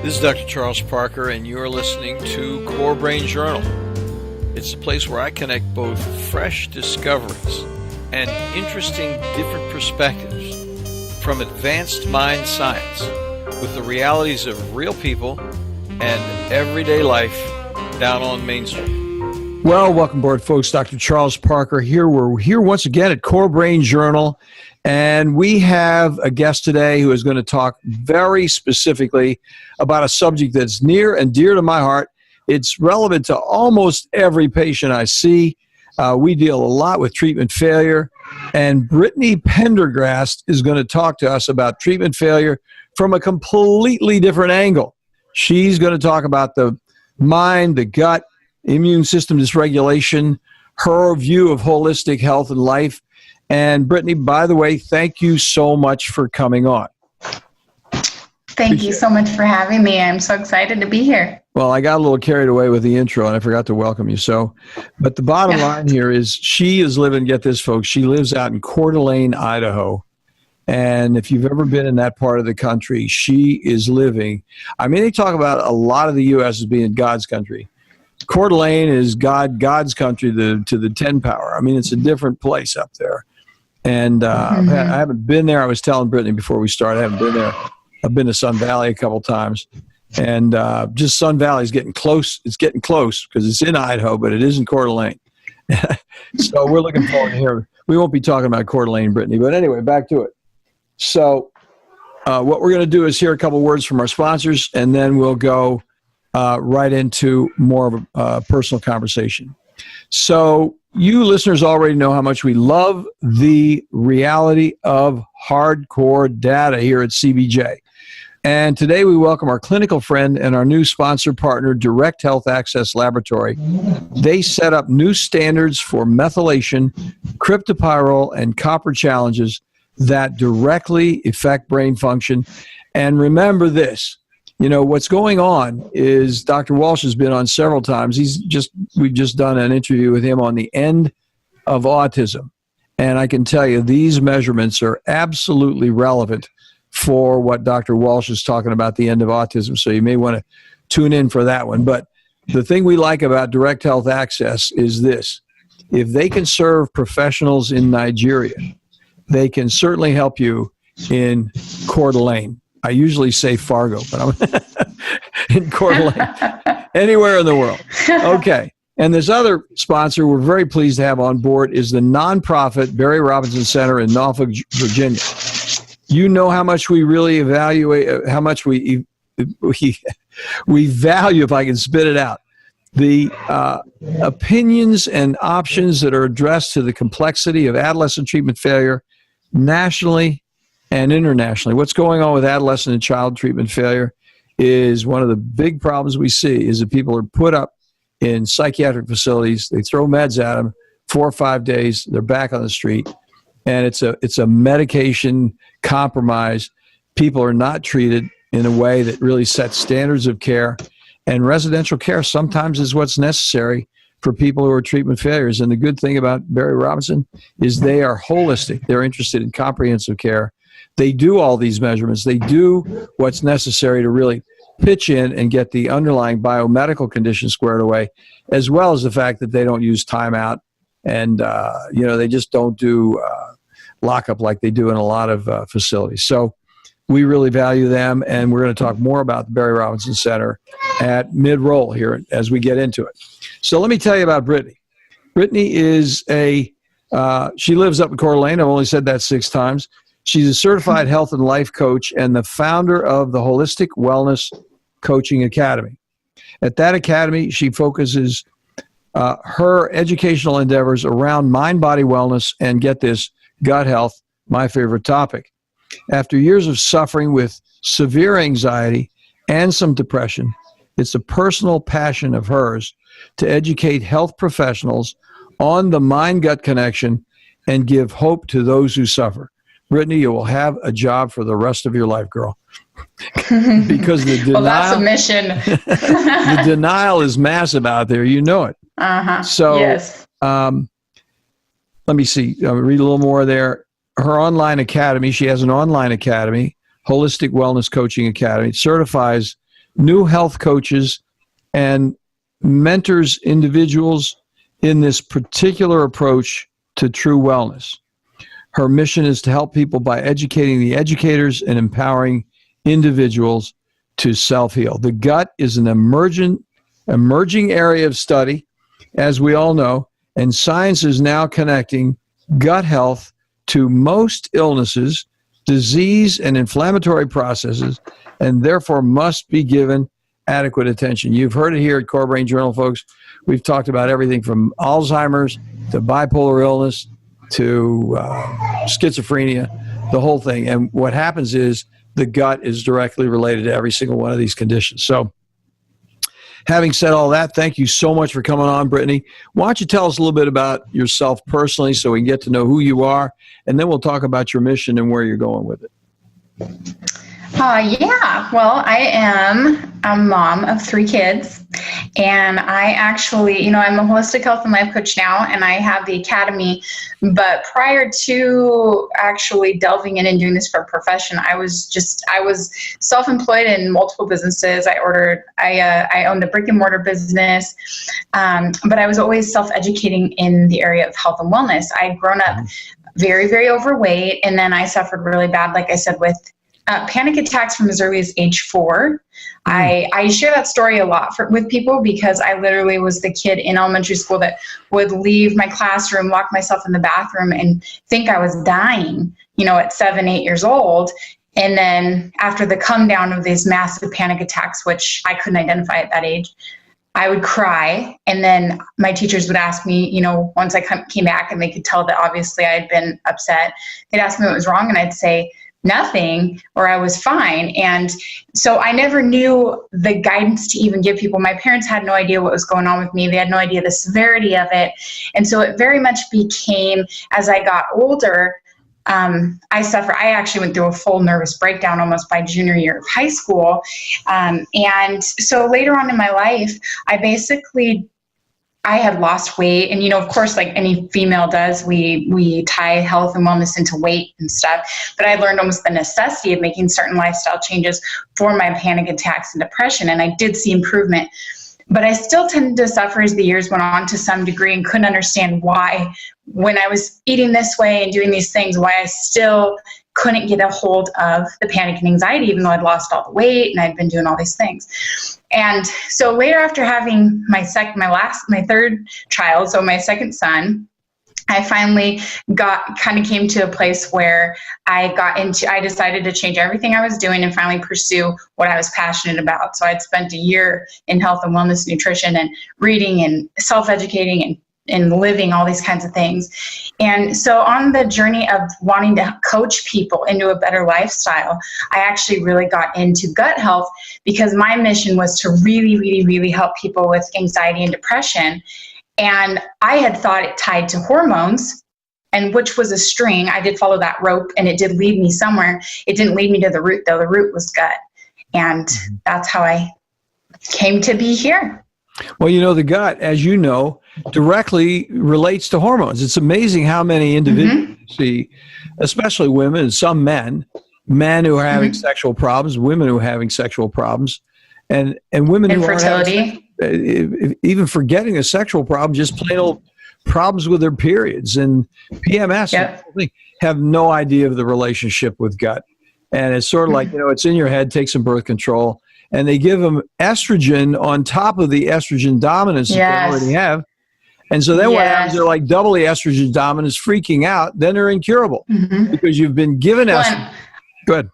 This is Dr. Charles Parker, and you're listening to Core Brain Journal. It's a place where I connect both fresh discoveries and interesting different perspectives from advanced mind science with the realities of real people and everyday life down on Main Street. Well, welcome aboard, folks. Dr. Charles Parker here. We're here once again at Core Brain Journal, and we have a guest today who is going to talk very specifically about a subject that's near and dear to my heart. It's relevant to almost every patient I see. We deal a lot with treatment failure, and Brittany Prendergast is going to talk to us about treatment failure from a completely different angle. She's going to talk about the mind, the gut, immune system dysregulation, her view of holistic health and life. And Brittany, by the way, thank you so much for coming on. Thank you so much for having me. I'm so excited to be here. Well, I got a little carried away with the intro and I forgot to welcome you. But the bottom line here is she is living, get this folks, she lives out in Coeur d'Alene, Idaho. And if you've ever been in that part of the country, she is living, I mean, they talk about a lot of the U.S. as being God's country. Coeur d'Alene is God's country to the 10 power. I mean, it's a different place up there. And I haven't been there. I was telling Brittany before we started, I haven't been there. I've been to Sun Valley a couple times. And just Sun Valley is getting close. It's getting close because it's in Idaho, but it isn't Coeur d'Alene. So we're looking forward to hearing. We won't be talking about Coeur d'Alene, Brittany. But anyway, back to it. So what we're going to do is hear a couple words from our sponsors, and then we'll go right into more of a personal conversation. So you listeners already know how much we love the reality of hardcore data here at CBJ. And today we welcome our clinical friend and our new sponsor partner, Direct Health Access Laboratory. They set up new standards for methylation, cryptopyrrole, and copper challenges that directly affect brain function. And remember this, you know, what's going on is Dr. Walsh has been on several times. We've just done an interview with him on the end of autism. And I can tell you these measurements are absolutely relevant for what Dr. Walsh is talking about, the end of autism. So you may want to tune in for that one. But the thing we like about Direct Health Access is this. If they can serve professionals in Nigeria, they can certainly help you in Coeur d'Alene. I usually say Fargo, but I'm in Coeur d'Alene, anywhere in the world. Okay. And this other sponsor we're very pleased to have on board is the nonprofit Barry Robinson Center in Norfolk, Virginia. You know how much we really evaluate, how much we value, if I can spit it out, the opinions and options that are addressed to the complexity of adolescent treatment failure nationally and internationally. What's going on with adolescent and child treatment failure is one of the big problems we see is that people are put up in psychiatric facilities. They throw meds at them, 4 or 5 days, they're back on the street. And it's a medication compromise. People are not treated in a way that really sets standards of care. And residential care sometimes is what's necessary for people who are treatment failures. And the good thing about Barry Robinson is they are holistic. They're interested in comprehensive care. They do all these measurements. They do what's necessary to really pitch in and get the underlying biomedical condition squared away, as well as the fact that they don't use timeout. And, they just don't do lockup like they do in a lot of facilities. So we really value them, and we're going to talk more about the Barry Robinson Center at mid-roll here as we get into it. So let me tell you about Brittany. Brittany is she lives up in Coeur d'Alene. I've only said that 6 times. She's a certified health and life coach and the founder of the Holistic Wellness Coaching Academy. At that academy, she focuses her educational endeavors around mind-body wellness and, get this, gut health, my favorite topic. After years of suffering with severe anxiety and some depression, it's a personal passion of hers to educate health professionals on the mind-gut connection and give hope to those who suffer. Brittany, you will have a job for the rest of your life, girl. Because the denial, well, that's a mission. The denial is massive out there. You know it. So, yes. Let me see. I'll read a little more there. Her online academy, she has an online academy, Holistic Wellness Coaching Academy. It certifies new health coaches and mentors individuals in this particular approach to true wellness. Her mission is to help people by educating the educators and empowering individuals to self-heal. The gut is an emerging area of study, as we all know, and science is now connecting gut health to most illnesses, disease, and inflammatory processes, and therefore must be given adequate attention. You've heard it here at Core Brain Journal, folks. We've talked about everything from Alzheimer's to bipolar illness to schizophrenia, the whole thing. And what happens is the gut is directly related to every single one of these conditions. So having said all that, thank you so much for coming on, Brittany. Why don't you tell us a little bit about yourself personally so we can get to know who you are, and then we'll talk about your mission and where you're going with it. Yeah, well, I am a mom of 3 kids, and I actually, I'm a holistic health and life coach now, and I have the academy, but prior to actually delving in and doing this for a profession, I was self-employed in multiple businesses. I owned a brick and mortar business, but I was always self-educating in the area of health and wellness. I'd grown up very, very overweight, and then I suffered really bad, like I said, with panic attacks from as early as age 4. I share that story a lot with people because I literally was the kid in elementary school that would leave my classroom, lock myself in the bathroom, and think I was dying, at 7, 8 years old. And then after the come down of these massive panic attacks, which I couldn't identify at that age, I would cry. And then my teachers would ask me, once I came back and they could tell that obviously I had been upset, they'd ask me what was wrong, and I'd say, nothing, or I was fine. And so I never knew the guidance to even give people. My parents had no idea what was going on with me. They had no idea the severity of it. And so it very much became, as I got older, I actually went through a full nervous breakdown almost by junior year of high school. And so later on in my life, I had lost weight, and of course, like any female does, we tie health and wellness into weight and stuff. But I learned almost the necessity of making certain lifestyle changes for my panic attacks and depression, and I did see improvement. But I still tended to suffer as the years went on to some degree, and couldn't understand why, when I was eating this way and doing these things, why I still couldn't get a hold of the panic and anxiety, even though I'd lost all the weight and I'd been doing all these things. And so later, after having my third child, so my second son, I finally came to a place where I decided to change everything I was doing and finally pursue what I was passionate about. So I'd spent a year in health and wellness, nutrition, and reading and self-educating and living all these kinds of things. And so on the journey of wanting to coach people into a better lifestyle, I actually really got into gut health because my mission was to really, really, really help people with anxiety and depression. And I had thought it tied to hormones, and which was a string. I did follow that rope, and it did lead me somewhere. It didn't lead me to the root, though. The root was gut. And that's how I came to be here. Well, the gut, as you know, directly relates to hormones. It's amazing how many individuals you see, especially women and some men who are having sexual problems, women who are having sexual problems, and women who are having, even forgetting a sexual problem, just plain old problems with their periods and PMS, have no idea of the relationship with gut. And it's sort of like, it's in your head, take some birth control. And they give them estrogen on top of the estrogen dominance that they already have. And so then what happens, they're like doubly estrogen dominance, freaking out. Then they're incurable because you've been given estrogen. Go ahead.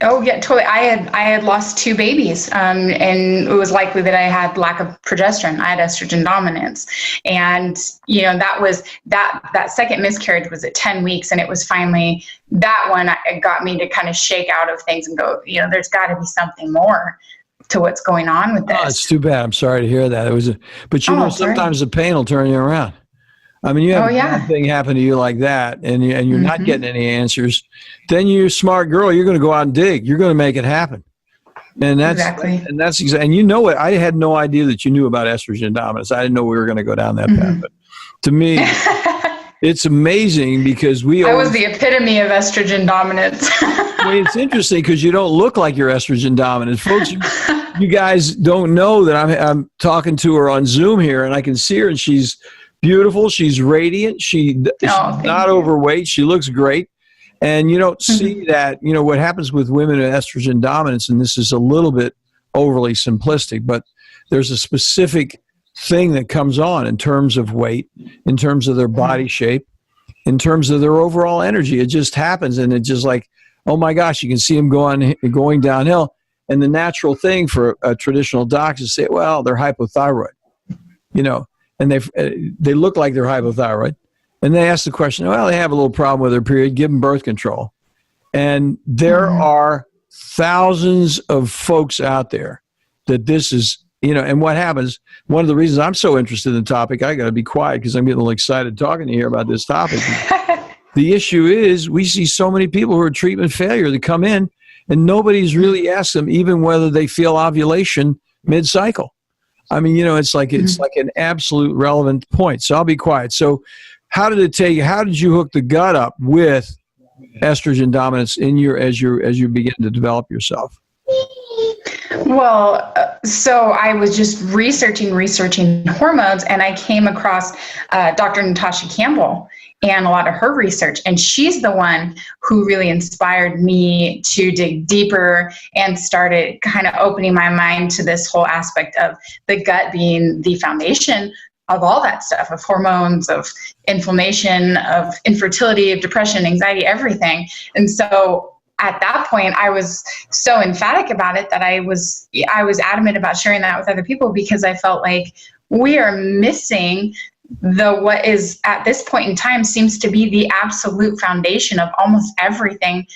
Oh, yeah, totally. I had lost 2 babies, and it was likely that I had lack of progesterone. I had estrogen dominance. And, that was that second miscarriage was at 10 weeks. And it was finally that one it got me to kind of shake out of things and go, there's got to be something more to what's going on with this. Oh, it's too bad. I'm sorry to hear that. But sometimes the pain will turn you around. I mean, you have a bad thing happen to you like that, and you're not getting any answers. Then you're a smart girl. You're going to go out and dig. You're going to make it happen. And that's exactly. And what? I had no idea that you knew about estrogen dominance. I didn't know we were going to go down that path. But to me, it's amazing because I was the epitome of estrogen dominance. Well, it's interesting because you don't look like you're estrogen dominant, folks. You guys don't know that I'm talking to her on Zoom here, and I can see her, and she's beautiful. She's radiant. She's not overweight. She looks great. And you don't see that, what happens with women in estrogen dominance, and this is a little bit overly simplistic, but there's a specific thing that comes on in terms of weight, in terms of their body shape, in terms of their overall energy. It just happens, and it's just like, oh my gosh, you can see them going downhill. And the natural thing for a traditional doctor is to say, well, they're hypothyroid, and they look like they're hypothyroid. And they ask the question, well, they have a little problem with their period, give them birth control. And there are thousands of folks out there that this is, and what happens, one of the reasons I'm so interested in the topic, I got to be quiet because I'm getting a little excited talking to you about this topic. The issue is we see so many people who are treatment failure that come in and nobody's really asked them even whether they feel ovulation mid-cycle. I mean, it's like an absolute relevant point. So I'll be quiet. So how did it take? How did you hook the gut up with estrogen dominance as you begin to develop yourself? Well, so I was just researching hormones, and I came across Dr. Natasha Campbell and a lot of her research, and she's the one who really inspired me to dig deeper and started kind of opening my mind to this whole aspect of the gut being the foundation of all that stuff, of hormones, of inflammation, of infertility, of depression, anxiety, everything. And so at that point, I was so emphatic about it that I was adamant about sharing that with other people, because I felt like we are missing what is at this point in time seems to be the absolute foundation of almost everything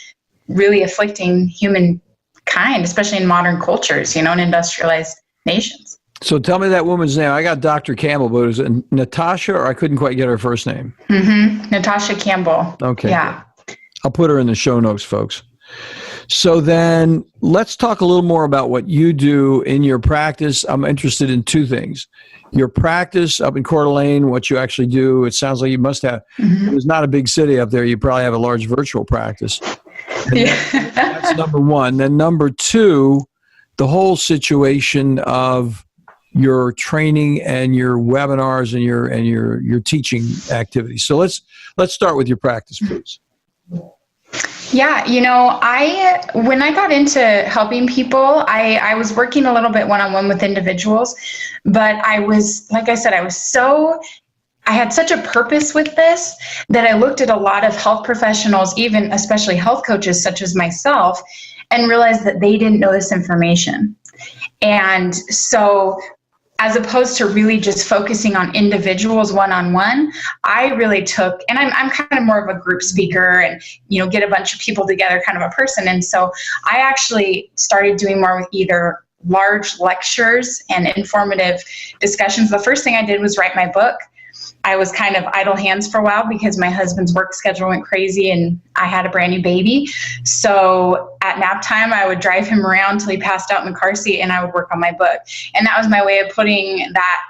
really afflicting humankind, especially in modern cultures, in industrialized nations. So tell me that woman's name. I got Dr. Campbell, but is it Natasha, or I couldn't quite get her first name? Natasha Campbell. Okay. Yeah. I'll put her in the show notes, folks. So then let's talk a little more about what you do in your practice. I'm interested in two things. Your practice up in Coeur d'Alene, what you actually do. It sounds like you must have, it was not a big city up there. You probably have a large virtual practice. That's number one. Then number two, the whole situation of your training and your webinars and your teaching activities. So let's start with your practice, please. Yeah, when I got into helping people, I was working a little bit one-on-one with individuals, but I was, like I said, I had such a purpose with this that I looked at a lot of health professionals, even especially health coaches such as myself, and realized that they didn't know this information. And so as opposed to really just focusing on individuals one-on-one, I really took, and I'm kind of more of a group speaker and, get a bunch of people together kind of a person. And so I actually started doing more with either large lectures and informative discussions. The first thing I did was write my book. I was kind of idle hands for a while because my husband's work schedule went crazy and I had a brand new baby. So at nap time, I would drive him around till he passed out in the car seat and I would work on my book. And that was my way of putting that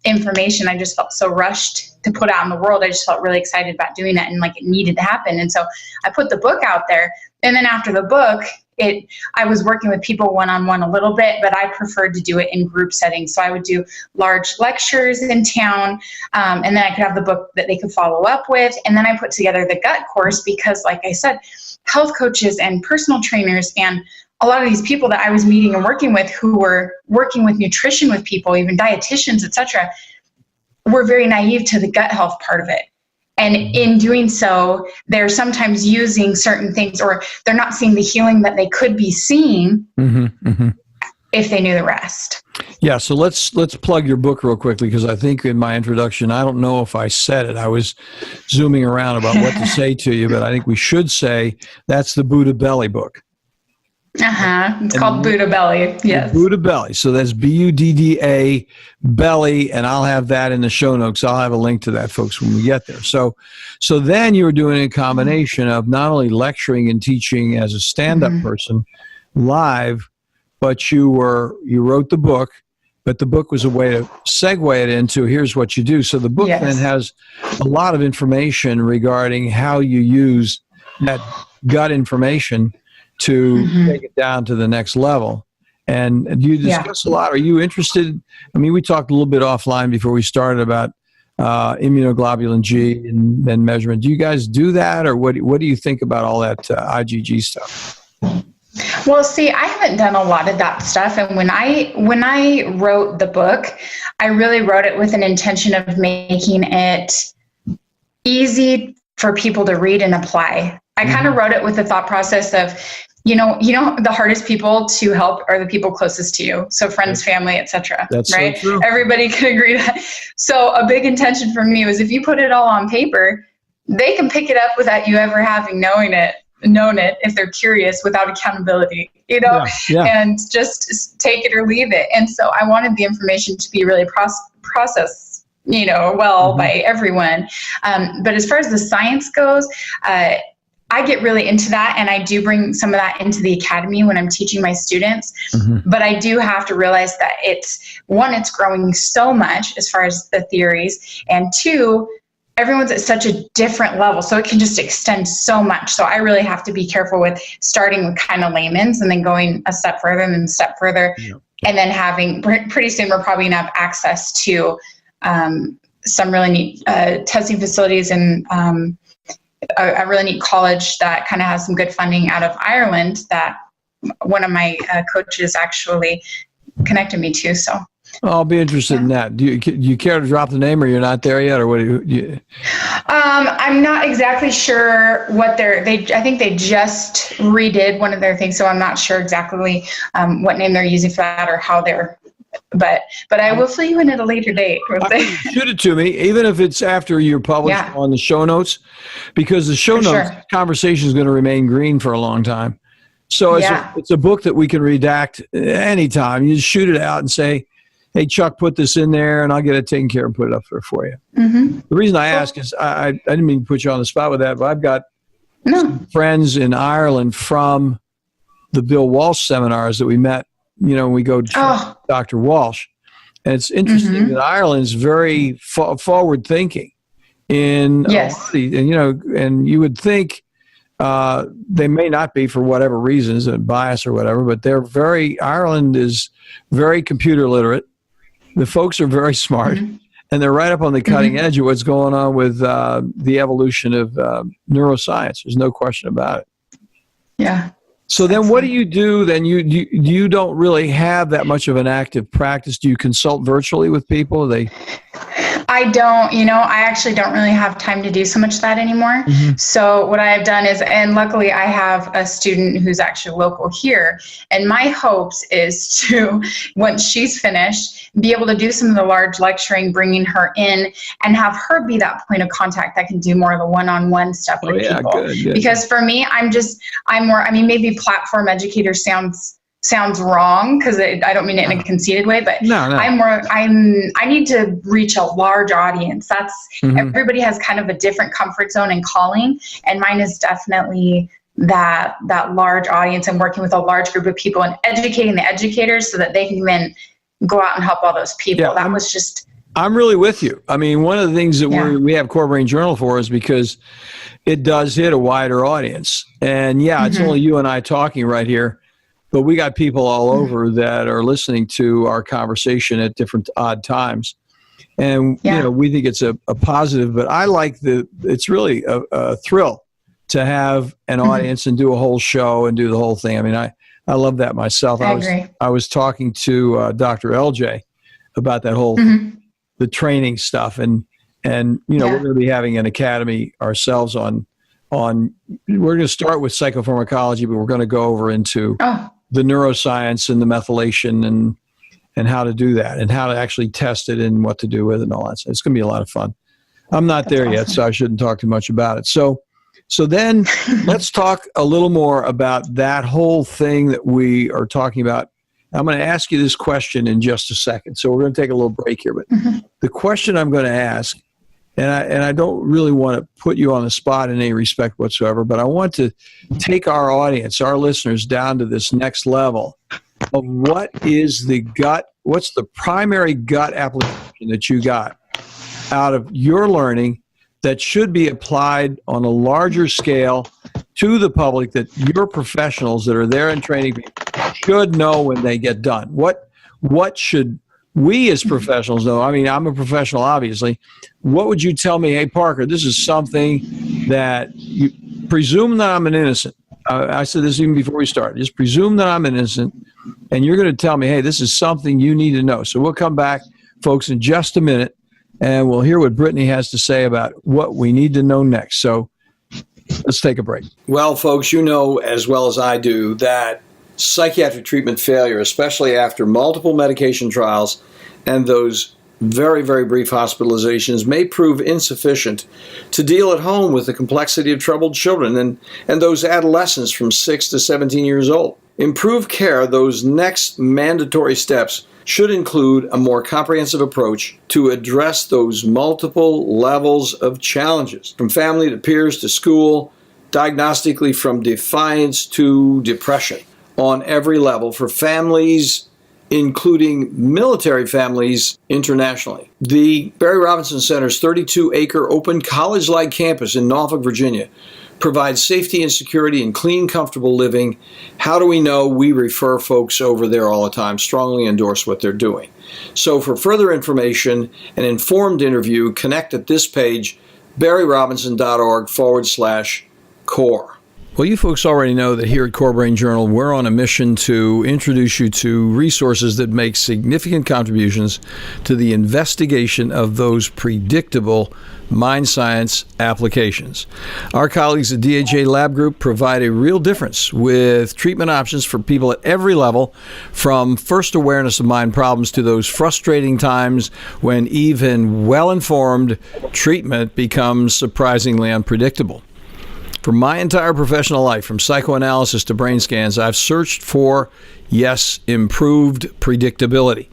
information. I just felt so rushed to put out in the world. I just felt really excited about doing that and like it needed to happen. And so I put the book out there. And then after the book, I was working with people one-on-one a little bit, but I preferred to do it in group settings. So I would do large lectures in town, and then I could have the book that they could follow up with. And then I put together the gut course because, like I said, health coaches and personal trainers and a lot of these people that I was meeting and working with who were working with nutrition with people, even dietitians, etc., were very naive to the gut health part of it. And in doing so, they're sometimes using certain things, or they're not seeing the healing that they could be seeing if they knew the rest. Yeah, so let's plug your book real quickly, because I think in my introduction, I don't know if I said it. I was zooming around about what to say to you, but I think we should say that's the Buddha Belly book. It's called Buddha Belly. Yes. Buddha Belly. So that's Budda Belly, and I'll have that in the show notes. I'll have a link to that, folks, when we get there. So then you were doing a combination of not only lecturing and teaching as a stand-up person live, but you wrote the book, but the book was a way to segue it into here's what you do. So the book then has a lot of information regarding how you use that gut information to take it down to the next level. And do you discuss a lot? Are you interested? I mean, we talked a little bit offline before we started about immunoglobulin G and then measurement. Do you guys do that, or what do you think about all that IgG stuff? Well, see, I haven't done a lot of that stuff. And when I wrote the book, I really wrote it with an intention of making it easy for people to read and apply. I kind of wrote it with the thought process of, the hardest people to help are the people closest to you. So friends, family, etc. That's right? So true. Everybody can agree that. So a big intention for me was if you put it all on paper, they can pick it up without you ever having known it if they're curious, without accountability, and just take it or leave it. And so I wanted the information to be really processed, by everyone. But as far as the science goes, I get really into that, and I do bring some of that into the academy when I'm teaching my students. But I do have to realize that it's growing so much as far as the theories, and two, everyone's at such a different level, so it can just extend so much. So I really have to be careful with starting with kind of layman's and then going a step further and then a step further, and then having, pretty soon we're probably going to have access to some really neat testing facilities and a really neat college that kind of has some good funding out of Ireland that one of my coaches actually connected me to. So I'll be interested in that. Do you care to drop the name, or you're not there yet, or what do you? I'm not exactly sure what I think they just redid one of their things, so I'm not sure exactly what name they're using for that or how they're. But I will fill you in at a later date. Shoot it to me, even if it's after you're published on the show notes, because the show notes conversation is going to remain green for a long time. So it's a book that we can redact anytime. You just shoot it out and say, hey, Chuck, put this in there, and I'll get it taken care of and put it up there for you. The reason I ask is I didn't mean to put you on the spot with that, but I've got some friends in Ireland from the Bill Walsh seminars that we met. We go to Dr. Walsh, and it's interesting that Ireland's very forward thinking in and you would think they may not be for whatever reasons, a bias or whatever, but Ireland is very computer literate. The folks are very smart, and they're right up on the cutting edge of what's going on with the evolution of neuroscience. There's no question about it. Yeah. So then what do you do? Then you don't really have that much of an active practice. Do you consult virtually with people? I don't, I actually don't really have time to do so much of that anymore. So what I've done is, and luckily I have a student who's actually local here, and my hopes is to, once she's finished, be able to do some of the large lecturing, bringing her in and have her be that point of contact that can do more of the one-on-one stuff with people. Good. Because for me, I'm more, maybe platform educator sounds wrong, because I don't mean it in a conceited way, but I need to reach a large audience. That's everybody has kind of a different comfort zone and calling, and mine is definitely that large audience and working with a large group of people and educating the educators so that they can then go out and help all those people. I'm really with you. One of the things that we have Core Brain Journal for is because it does hit a wider audience, and it's only you and I talking right here. But we got people all over that are listening to our conversation at different odd times. And, we think it's a positive, but I like it's really a thrill to have an audience and do a whole show and do the whole thing. I love that myself. I agree. I was talking to Dr. LJ about that whole, the training stuff. And we're going to be having an academy ourselves on, we're going to start with psychopharmacology, but we're going to go over into the neuroscience and the methylation and how to do that and how to actually test it and what to do with it and all that. So it's going to be a lot of fun. I'm not there yet, so I shouldn't talk too much about it. So then let's talk a little more about that whole thing that we are talking about. I'm going to ask you this question in just a second. So we're going to take a little break here, but the question I'm going to ask, and I don't really want to put you on the spot in any respect whatsoever, but I want to take our audience, our listeners, down to this next level of what's the primary gut application that you got out of your learning that should be applied on a larger scale to the public, that your professionals that are there in training should know when they get done? What should we as professionals know? I mean, I'm a professional, obviously. What would you tell me? Hey, Parker, this is something that you presume that I'm an innocent. I said this even before we started. Just presume that I'm an innocent, and you're going to tell me, hey, this is something you need to know. So we'll come back, folks, in just a minute, and we'll hear what Brittany has to say about what we need to know next. So let's take a break. Well, folks, you know as well as I do that psychiatric treatment failure, especially after multiple medication trials and those very, very brief hospitalizations, may prove insufficient to deal at home with the complexity of troubled children and those adolescents from 6 to 17 years old. Improved care, those next mandatory steps, should include a more comprehensive approach to address those multiple levels of challenges, from family to peers to school, diagnostically from defiance to depression, on every level for families, including military families internationally. The Barry Robinson Center's 32-acre open college-like campus in Norfolk, Virginia, provides safety and security and clean, comfortable living. How do we know? We refer folks over there all the time, strongly endorse what they're doing. So for further information, an informed interview, connect at this page, barryrobinson.org/core. Well, you folks already know that here at Core Brain Journal, we're on a mission to introduce you to resources that make significant contributions to the investigation of those predictable mind science applications. Our colleagues at DHA Lab Group provide a real difference with treatment options for people at every level, from first awareness of mind problems to those frustrating times when even well-informed treatment becomes surprisingly unpredictable. For my entire professional life, from psychoanalysis to brain scans, I've searched for, yes, improved predictability.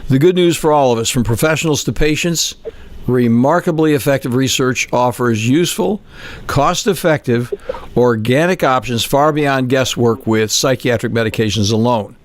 The good news for all of us, from professionals to patients, remarkably effective research offers useful, cost-effective, organic options far beyond guesswork with psychiatric medications alone.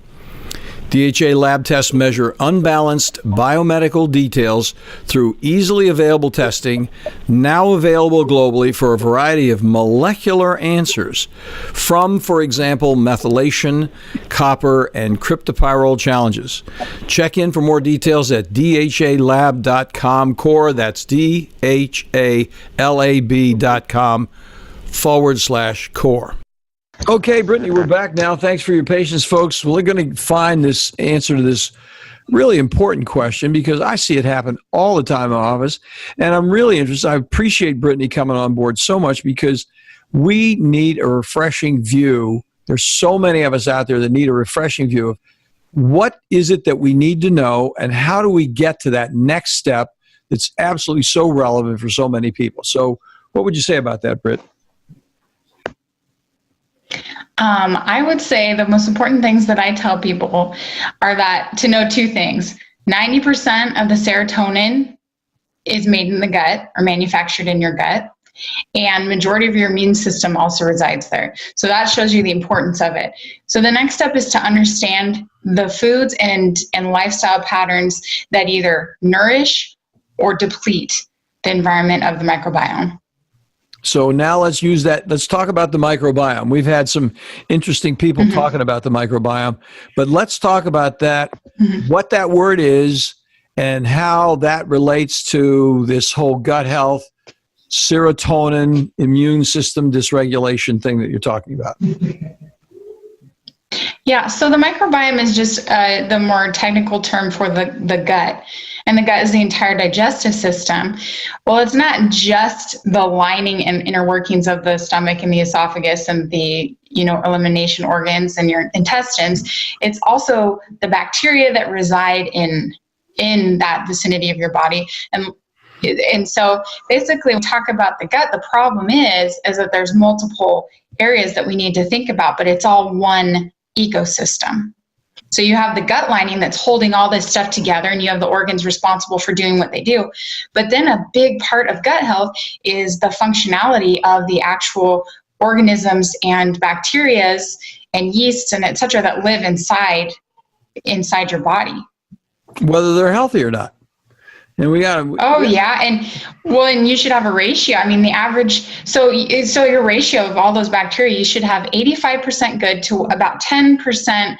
DHA lab tests measure unbalanced biomedical details through easily available testing, now available globally for a variety of molecular answers from, for example, methylation, copper, and cryptopyrrole challenges. Check in for more details at dhalab.com core. That's dhalab.com/core. Okay, Brittany, we're back now. Thanks for your patience, folks. We're going to find this answer to this really important question because I see it happen all the time in my office, and I'm really interested. I appreciate Brittany coming on board so much because we need a refreshing view. There's so many of us out there that need a refreshing view of what is it that we need to know and how do we get to that next step that's absolutely so relevant for so many people. So what would you say about that, Britt? I would say the most important things that I tell people are that to know two things. 90% of the serotonin is made in the gut or manufactured in your gut, and majority of your immune system also resides there. So that shows you the importance of it. So the next step is to understand the foods and lifestyle patterns that either nourish or deplete the environment of the microbiome. So now let's use that. Let's talk about the microbiome. We've had some interesting people talking about the microbiome, but let's talk about that, what that word is and how that relates to this whole gut health, serotonin, immune system dysregulation thing that you're talking about. Yeah, so the microbiome is just the more technical term for the gut. And the gut is the entire digestive system. Well, it's not just the lining and inner workings of the stomach and the esophagus and the elimination organs and your intestines. It's also the bacteria that reside in that vicinity of your body. And so basically, when we talk about the gut, the problem is that there's multiple areas that we need to think about, but it's all one ecosystem. So you have the gut lining that's holding all this stuff together, and you have the organs responsible for doing what they do. But then a big part of gut health is the functionality of the actual organisms and bacterias and yeasts and et cetera that live inside your body. Whether they're healthy or not. And we got. Oh yeah, and you should have a ratio. I mean, the average. So your ratio of all those bacteria, you should have 85% good to about 10%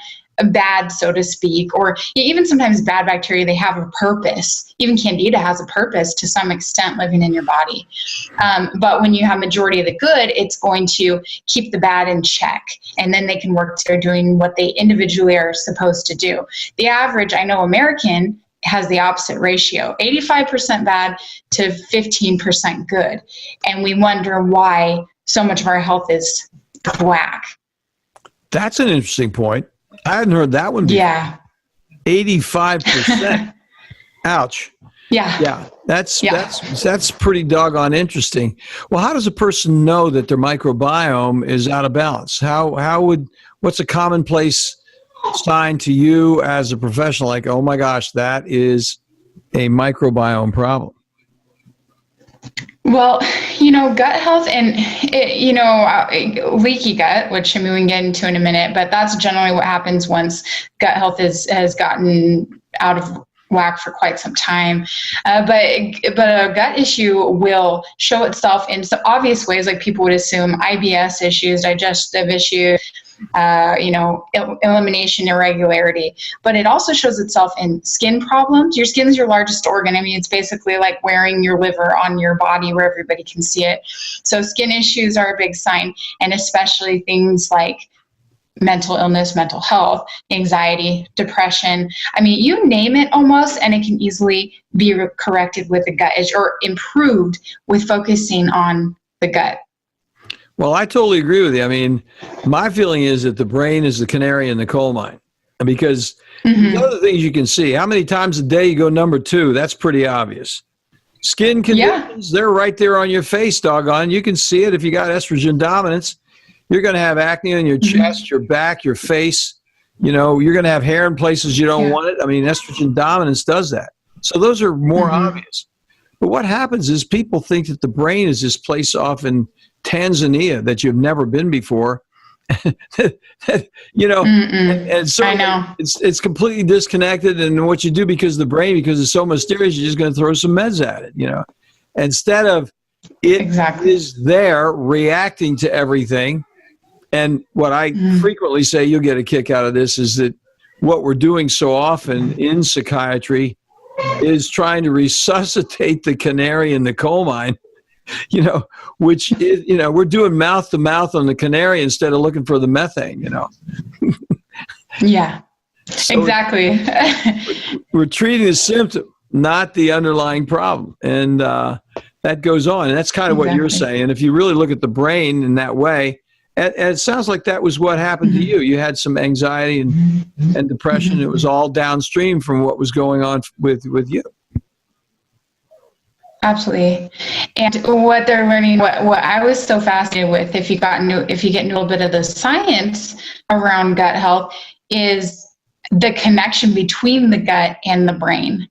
bad, so to speak, or even sometimes bad bacteria, they have a purpose. Even Candida has a purpose to some extent living in your body. But when you have majority of the good, it's going to keep the bad in check. And then they can work together doing what they individually are supposed to do. The average, I know, American has the opposite ratio, 85% bad to 15% good. And we wonder why so much of our health is whack. That's an interesting point. I hadn't heard that one before. Yeah. 85%. Ouch. Yeah. That's pretty doggone interesting. Well, how does a person know that their microbiome is out of balance? What's a commonplace sign to you as a professional, like, oh my gosh, that is a microbiome problem? Well, gut health and, leaky gut, which we can get into in a minute, but that's generally what happens once gut health has gotten out of whack for quite some time. But a gut issue will show itself in some obvious ways, like people would assume IBS issues, digestive issues, elimination irregularity, but it also shows itself in skin problems. Your skin's your largest organ. I mean, it's basically like wearing your liver on your body where everybody can see it. So skin issues are a big sign, and especially things like mental illness, mental health, anxiety, depression. I mean, you name it almost, and it can easily be corrected with a gut issue or improved with focusing on the gut. Well, I totally agree with you. I mean, my feeling is that the brain is the canary in the coal mine, because the other things you can see, how many times a day you go number 2, that's pretty obvious. Skin conditions, they're right there on your face, doggone. You can see it if you got estrogen dominance. You're going to have acne on your chest, your back, your face. You're going to have hair in places you don't want it. I mean, estrogen dominance does that. So those are more obvious. But what happens is people think that the brain is this place off in Tanzania that you've never been before. And so I know. It's completely disconnected. And what you do because it's so mysterious, you're just going to throw some meds at it, instead of it is there reacting to everything. And what I frequently say, you'll get a kick out of this, is that what we're doing so often in psychiatry is trying to resuscitate the canary in the coal mine, which is, we're doing mouth to mouth on the canary instead of looking for the methane, Yeah, so exactly. We're treating the symptom, not the underlying problem. And that goes on. And that's kind of what you're saying. If you really look at the brain in that way, and it sounds like that was what happened to you. You had some anxiety and depression. It was all downstream from what was going on with you. Absolutely. And what they're learning, what I was so fascinated with, if you get a little bit of the science around gut health, is the connection between the gut and the brain.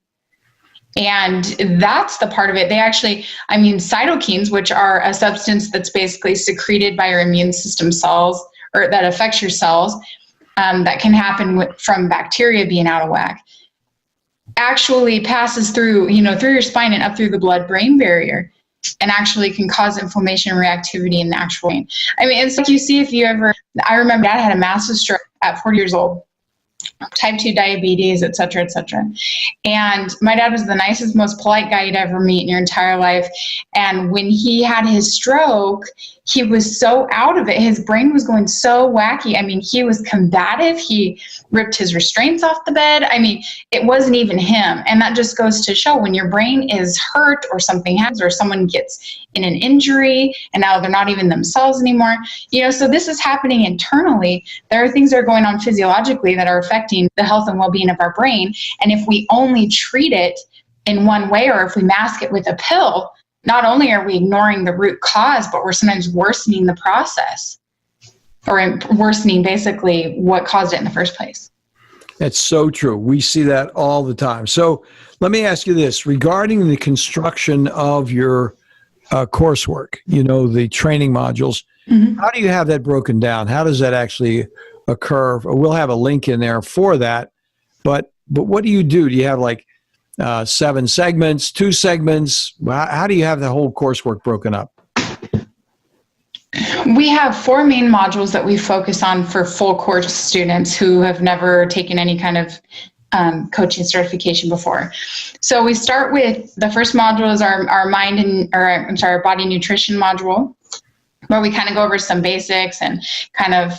And that's the part of it. They actually, cytokines, which are a substance that's basically secreted by your immune system cells, or that affects your cells, that can happen from bacteria being out of whack, actually passes through, through your spine and up through the blood-brain barrier, and actually can cause inflammation and reactivity in the actual brain. It's like you see I remember Dad had a massive stroke at 40 years old, type 2 diabetes, et cetera, et cetera. And my dad was the nicest, most polite guy you'd ever meet in your entire life. And when he had his stroke, he was so out of it. His brain was going so wacky. He was combative. He ripped his restraints off the bed. It wasn't even him. And that just goes to show when your brain is hurt or something happens or someone gets in an injury and now they're not even themselves anymore. So this is happening internally. There are things that are going on physiologically that are affecting the health and well-being of our brain. And if we only treat it in one way, or if we mask it with a pill, not only are we ignoring the root cause, but we're sometimes worsening the process, or worsening basically what caused it in the first place. That's so true. We see that all the time. So let me ask you this, regarding the construction of your coursework, the training modules, how do you have that broken down? How does that actually occur? We'll have a link in there for that. But what do you do? Do you have like 7 segments, 2 segments? How do you have the whole coursework broken up? We have 4 main modules that we focus on for full course students who have never taken any kind of coaching certification before. So we start with the first module is our body nutrition module, where we kind of go over some basics and kind of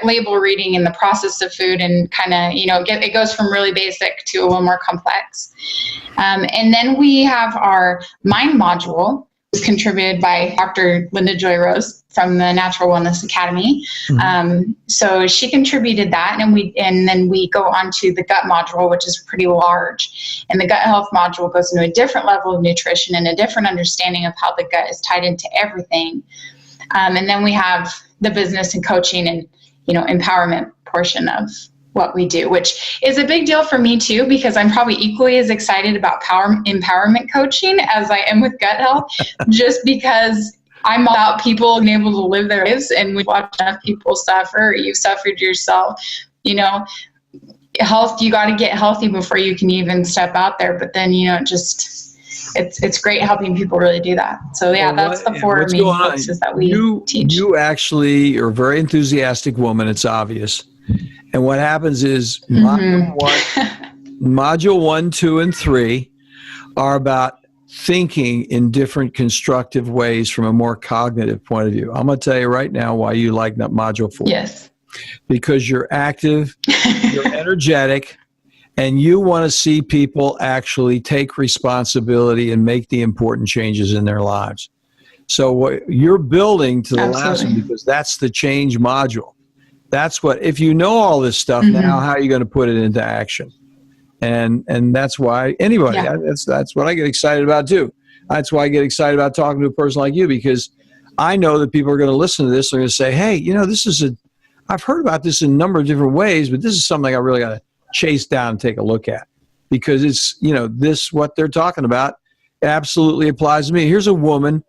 label reading and the process of food, and kind of, it goes from really basic to a little more complex. And then we have our mind module, contributed by Dr. Linda Joy Rose from the Natural Wellness Academy. So she contributed that, and then we go on to the gut module, which is pretty large. And the gut health module goes into a different level of nutrition and a different understanding of how the gut is tied into everything. And then we have the business and coaching and, empowerment portion of what we do, which is a big deal for me too, because I'm probably equally as excited about empowerment coaching as I am with gut health, just because I'm all about people being able to live their lives, and we watch enough people suffer. You've suffered yourself, health, you got to get healthy before you can even step out there. But then, it's great helping people really do that. So that's the 4 main focuses that we teach. You actually are a very enthusiastic woman. It's obvious. And what happens is module 1, 2, and 3 are about thinking in different constructive ways from a more cognitive point of view. I'm going to tell you right now why you like module 4. Yes. Because you're active, you're energetic, and you want to see people actually take responsibility and make the important changes in their lives. So what you're building to the last one, because that's the change module. That's what, if you know all this stuff now, how are you going to put it into action? And that's why anybody, that's what I get excited about too. That's why I get excited about talking to a person like you, because I know that people are going to listen to this. They're going to say, hey, I've heard about this in a number of different ways, but this is something I really got to chase down and take a look at, because it's, what they're talking about absolutely applies to me. Here's a woman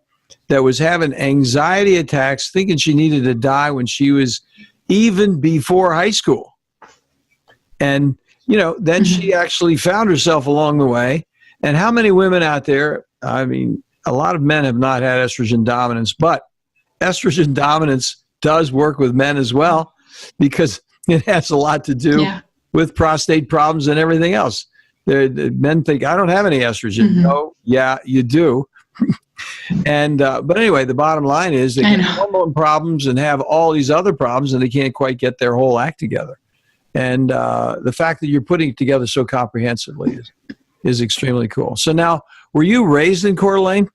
that was having anxiety attacks, thinking she needed to die when she was even before high school. And, then she actually found herself along the way. And how many women out there, I mean, a lot of men have not had estrogen dominance, but estrogen dominance does work with men as well, because it has a lot to do with prostate problems and everything else. The men think, I don't have any estrogen. No, yeah, you do. And but anyway, the bottom line is they get hormone problems and have all these other problems, and they can't quite get their whole act together. And the fact that you're putting it together so comprehensively is extremely cool. So now, were you raised in Coeur d'Alene?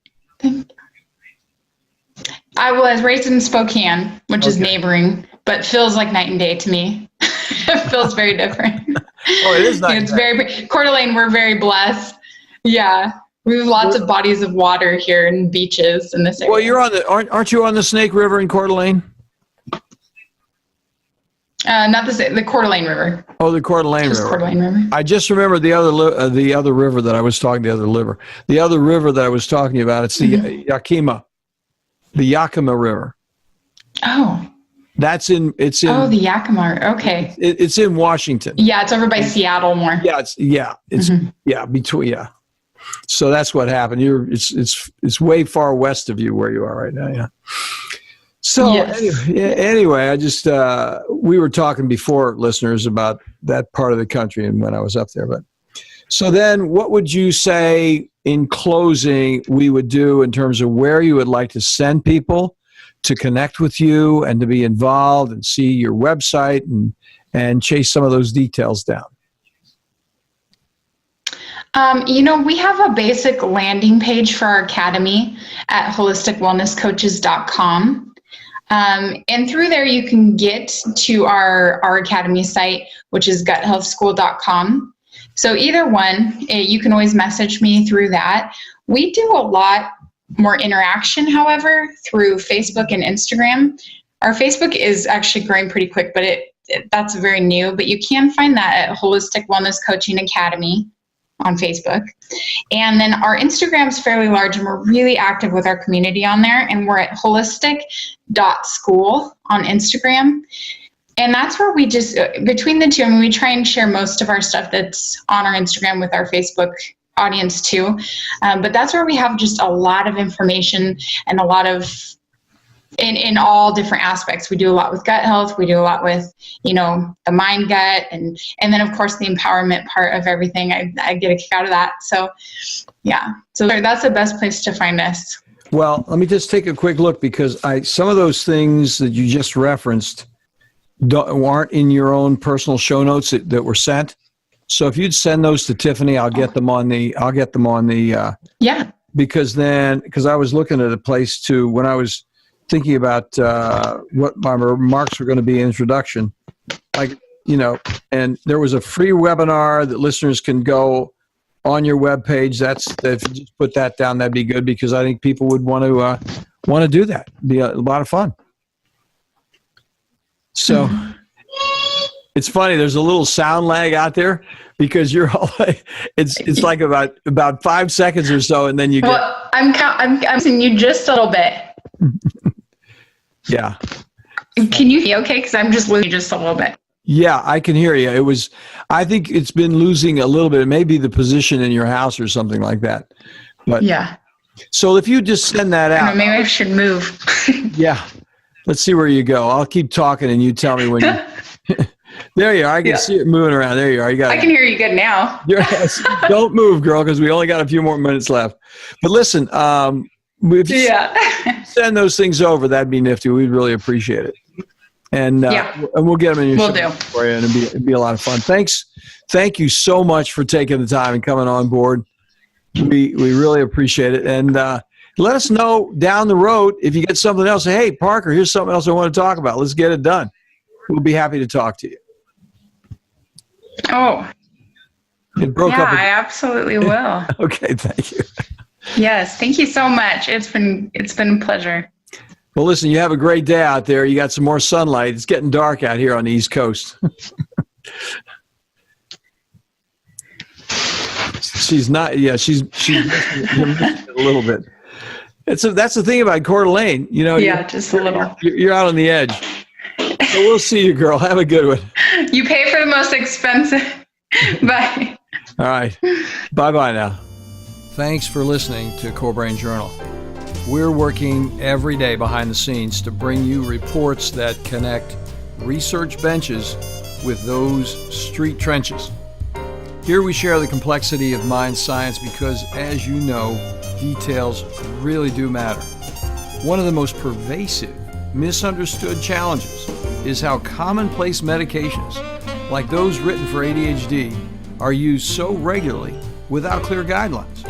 I was raised in Spokane, which is neighboring, but feels like night and day to me. It feels very different. Oh, it is night and day. Coeur d'Alene, we're very blessed. Yeah. We have lots of bodies of water here and beaches in this area. Well, you're on aren't you on the Snake River in Coeur d'Alene? Not the Coeur d'Alene River. Oh, the Coeur d'Alene River. Coeur d'Alene River. I just remember the other river that I was talking The other river that I was talking about, it's the Yakima River. Oh. It's in the Yakima. Okay. It's in Washington. Yeah, it's over by Seattle more. Yeah, between. So that's what happened. It's way far west of you where you are right now. Yeah. So anyway, I just we were talking before, listeners, about that part of the country and when I was up there. But so then, what would you say in closing we would do in terms of where you would like to send people to connect with you and to be involved and see your website and chase some of those details down? We have a basic landing page for our academy at holisticwellnesscoaches.com. And through there, you can get to our academy site, which is guthealthschool.com. So either one, you can always message me through that. We do a lot more interaction, however, through Facebook and Instagram. Our Facebook is actually growing pretty quick, but that's very new. But you can find that at Holistic Wellness Coaching Academy on Facebook. And then our Instagram is fairly large, and we're really active with our community on there. And we're at holistic.school on Instagram. And that's where we just, between the two, we try and share most of our stuff that's on our Instagram with our Facebook audience too. But that's where we have just a lot of information and a lot of in all different aspects. We do a lot with gut health. We do a lot with, the mind gut, and then of course the empowerment part of everything. I get a kick out of that. So yeah, so that's the best place to find us. Well, let me just take a quick look, because some of those things that you just referenced aren't in your own personal show notes that were sent. So if you'd send those to Tiffany, I'll get them on the yeah. Because I was looking at a place too when I was thinking about what my remarks were going to be in introduction, and there was a free webinar that listeners can go on your webpage. If you just put that down, that'd be good, because I think people would want to do that. It'd be a lot of fun. So it's funny. There's a little sound lag out there, because you're all it's like about 5 seconds or so, and then you get. Well, I'm seeing you just a little bit. Yeah. Can you hear okay? Because I'm just losing just a little bit. Yeah, I can hear you. I think it's been losing a little bit. It may be the position in your house or something like that. But yeah. So if you just send that out. Maybe I should move. Yeah. Let's see where you go. I'll keep talking and you tell me when you. There you are. I can see it moving around. There you are. I can hear you good now. Don't move, girl, because we only got a few more minutes left. But listen, if you send those things over, that'd be nifty. We'd really appreciate it. And we'll get them in your show for you, and it'd be a lot of fun. Thank you so much for taking the time and coming on board. We really appreciate it. And let us know down the road if you get something else. Say, hey, Parker, here's something else I want to talk about. Let's get it done. We'll be happy to talk to you. Oh. It broke up. I absolutely will. Okay, thank you. Yes, thank you so much. It's been a pleasure. Well, listen, you have a great day out there. You got some more sunlight. It's getting dark out here on the East Coast. She's not. Yeah, she's a little bit. That's the thing about Coeur d'Alene. Just a little. You're out on the edge. So we'll see you, girl. Have a good one. You pay for the most expensive. Bye. All right. Bye-bye now. Thanks for listening to Core Brain Journal. We're working every day behind the scenes to bring you reports that connect research benches with those street trenches. Here we share the complexity of mind science because, as you know, details really do matter. One of the most pervasive, misunderstood challenges is how commonplace medications, like those written for ADHD, are used so regularly without clear guidelines.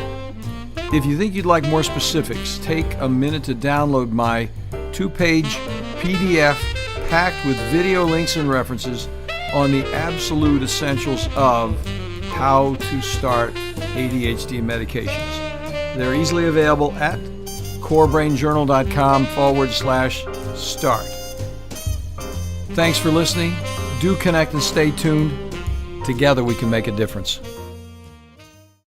If you think you'd like more specifics, take a minute to download my 2-page PDF packed with video links and references on the absolute essentials of how to start ADHD medications. They're easily available at corebrainjournal.com/start. Thanks for listening. Do connect and stay tuned. Together we can make a difference.